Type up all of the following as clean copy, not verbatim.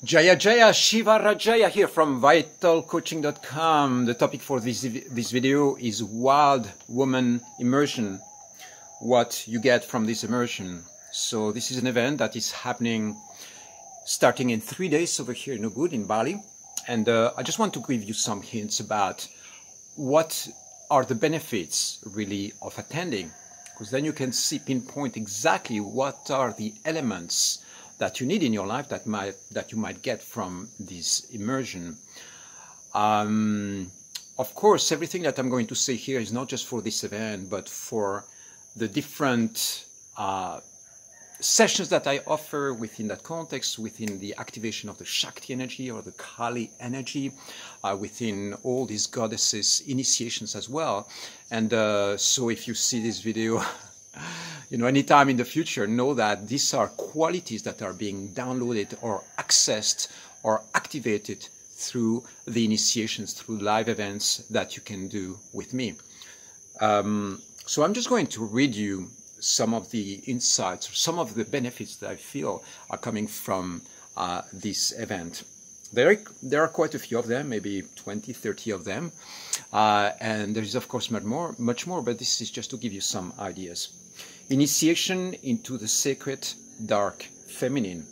Jaya Jaya Shiva Rajaya here from vitalcoaching.com. The topic for this video is Wild Woman Immersion. What you get from this immersion. So this is an event that is happening starting in 3 days over here in Ubud in Bali. And I just want to give you some hints about what are the benefits really of attending. Because then you can pinpoint exactly what are the elements that you need in your life that you might get from this immersion. Of course, everything that I'm going to say here is not just for this event, but for the different sessions that I offer within that context, within the activation of the Shakti energy or the Kali energy, within all these goddesses initiations as well. And so if you see this video anytime in the future, know that these are qualities that are being downloaded or accessed or activated through the initiations, through live events that you can do with me. So I'm just going to read you some of the insights, or some of the benefits that I feel are coming from this event. There are quite a few of them, maybe 20, 30 of them. And there is, of course, much more, but this is just to give you some ideas. Initiation into the sacred dark feminine,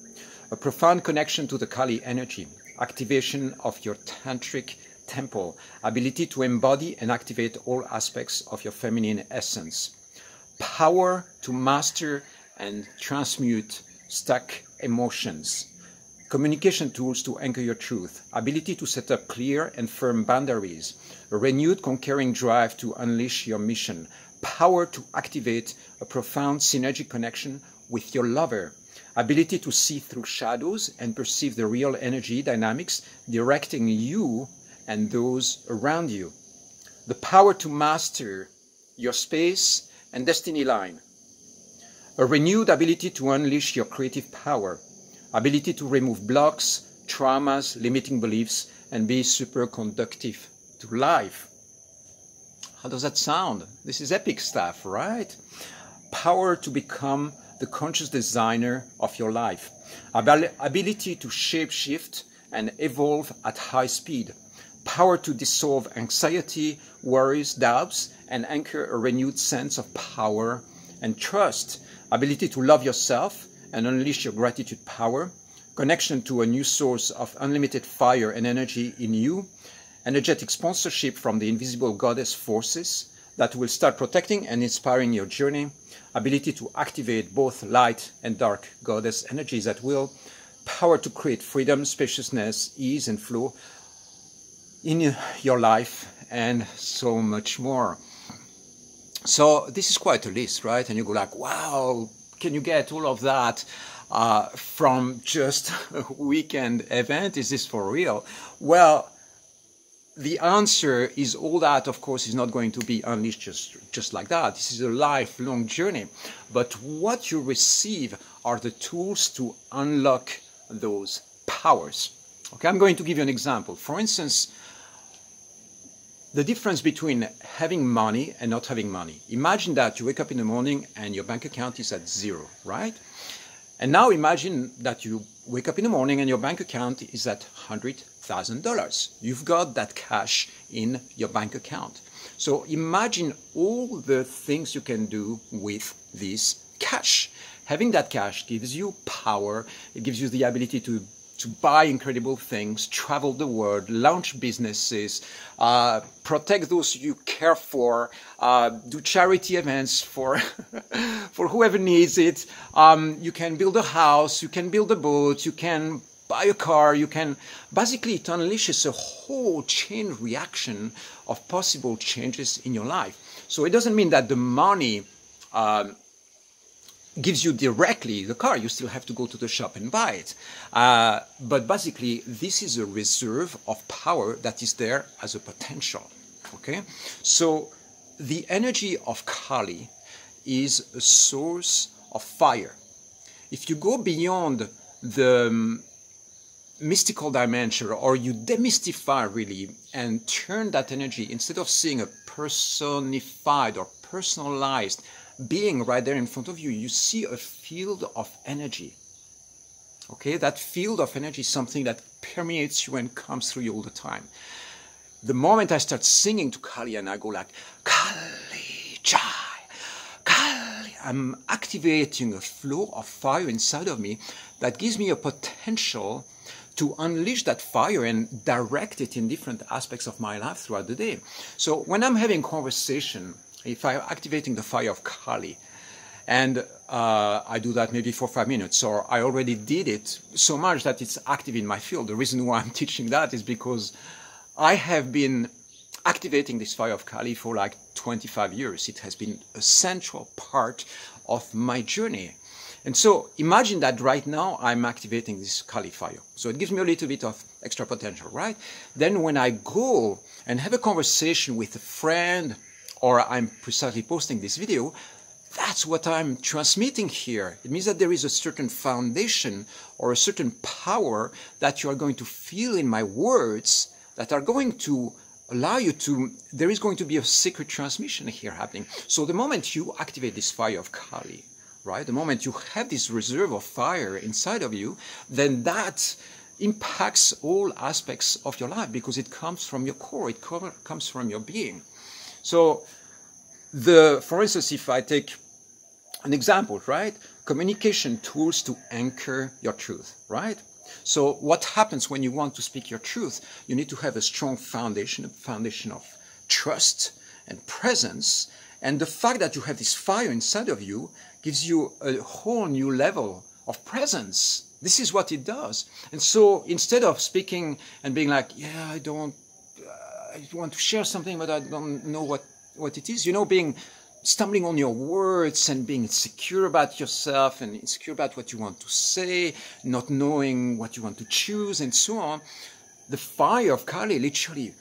a profound connection to the Kali energy, activation of your tantric temple, ability to embody and activate all aspects of your feminine essence, power to master and transmute stuck emotions, communication tools to anchor your truth, ability to set up clear and firm boundaries, a renewed conquering drive to unleash your mission, power to activate a profound synergic connection with your lover, ability to see through shadows and perceive the real energy dynamics directing you and those around you, the power to master your space and destiny line, a renewed ability to unleash your creative power, ability to remove blocks, traumas, limiting beliefs, and be superconductive to life. How does that sound? This is epic stuff, right? Power to become the conscious designer of your life. Ability to shape-shift and evolve at high speed. Power to dissolve anxiety, worries, doubts, and anchor a renewed sense of power and trust. Ability to love yourself and unleash your gratitude power. Connection to a new source of unlimited fire and energy in you. Energetic sponsorship from the invisible goddess forces that will start protecting and inspiring your journey. Ability to activate both light and dark goddess energies at will. Power to create freedom, spaciousness, ease, and flow in your life, and so much more. So this is quite a list, right? And you go like, wow, can you get all of that from just a weekend event? Is this for real? Well, the answer is all that, of course, is not going to be unleashed just like that. This is a lifelong journey. But what you receive are the tools to unlock those powers. Okay, I'm going to give you an example. For instance, the difference between having money and not having money. Imagine that you wake up in the morning and your bank account is at zero, right? And now imagine that you wake up in the morning and your bank account is at $100,000. You've got that cash in your bank account. So imagine all the things you can do with this cash. Having that cash gives you power. It gives you the ability to buy incredible things, travel the world, launch businesses, protect those you care for, do charity events for for whoever needs it. You can build a house, you can build a boat, you can buy a car, you can... Basically, it unleashes a whole chain reaction of possible changes in your life. So it doesn't mean that the money gives you directly the car. You still have to go to the shop and buy it. But basically, this is a reserve of power that is there as a potential. Okay? So the energy of Kali is a source of fire. If you go beyond the mystical dimension, or you demystify really and turn that energy, instead of seeing a personified or personalized being right there in front of you, you see a field of energy. Okay, that field of energy is something that permeates you and comes through you all the time. The moment I start singing to Kali and I go like, Kali Jai, Kali, I'm activating a flow of fire inside of me that gives me a potential to unleash that fire and direct it in different aspects of my life throughout the day. So when I'm having conversation, if I'm activating the fire of Kali, and I do that maybe for 5 minutes, or I already did it so much that it's active in my field. The reason why I'm teaching that is because I have been activating this fire of Kali for like 25 years. It has been a central part of my journey. And so imagine that right now I'm activating this Kali fire. So it gives me a little bit of extra potential, right? Then when I go and have a conversation with a friend, or I'm precisely posting this video, that's what I'm transmitting here. It means that there is a certain foundation or a certain power that you are going to feel in my words that are going to allow you to, there is going to be a secret transmission here happening. So the moment you activate this fire of Kali, right, the moment you have this reserve of fire inside of you, then that impacts all aspects of your life because it comes from your core, it comes from your being. So for instance, if I take an example, right, communication tools to anchor your truth, right? So what happens when you want to speak your truth? You need to have a strong foundation, a foundation of trust and presence. And the fact that you have this fire inside of you gives you a whole new level of presence. This is what it does. And so instead of speaking and being like, yeah, I want to share something, but I don't know what it is, stumbling on your words and being insecure about yourself and insecure about what you want to say, not knowing what you want to choose and so on, the fire of Kali literally,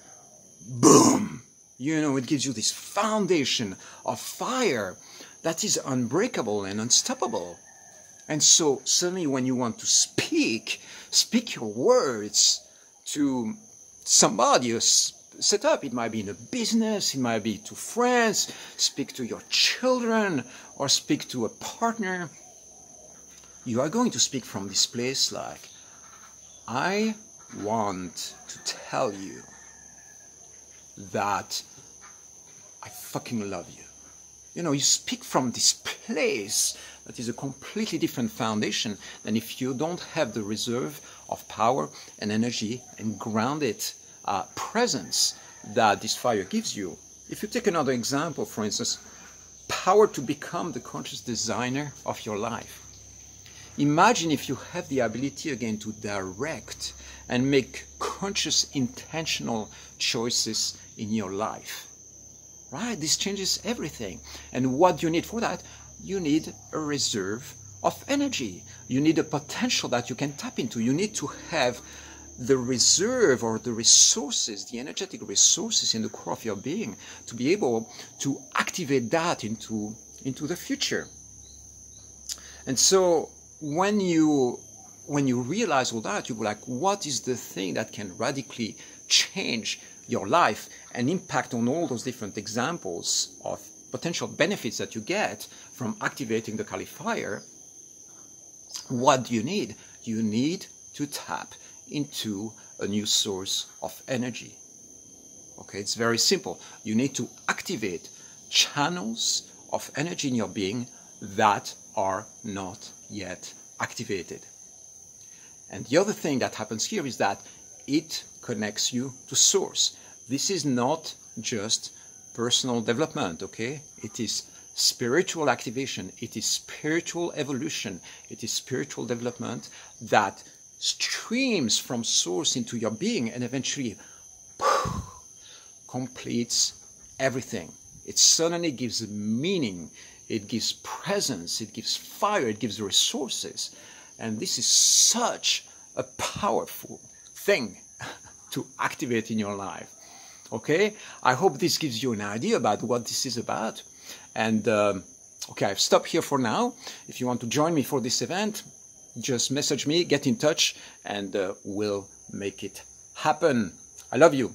boom, it gives you this foundation of fire that is unbreakable and unstoppable. And so suddenly when you want to speak your words to somebody, set up. It might be in a business, it might be to friends, speak to your children, or speak to a partner. You are going to speak from this place like, I want to tell you that I fucking love you. You speak from this place that is a completely different foundation than if you don't have the reserve of power and energy and grounded presence that this fire gives you. If you take another example, for instance, power to become the conscious designer of your life. Imagine if you have the ability again to direct and make conscious, intentional choices in your life. Right? This changes everything. And what do you need for that? You need a reserve of energy. You need a potential that you can tap into. You need to have the reserve or the resources, the energetic resources in the core of your being to be able to activate that into the future. And so when you realize all that, you go like, what is the thing that can radically change your life and impact on all those different examples of potential benefits that you get from activating the Kali fire? What do you need? You need to tap into a new source of energy. Okay, it's very simple. You need to activate channels of energy in your being that are not yet activated. And the other thing that happens here is that it connects you to source. This is not just personal development, okay? It is spiritual activation. It is spiritual evolution. It is spiritual development that streams from source into your being and eventually completes everything. It suddenly gives meaning, it gives presence, it gives fire, it gives resources. And this is such a powerful thing to activate in your life. Okay, I hope this gives you an idea about what this is about. And okay, I've stopped here for now. If you want to join me for this event, just message me, get in touch, and we'll make it happen. I love you.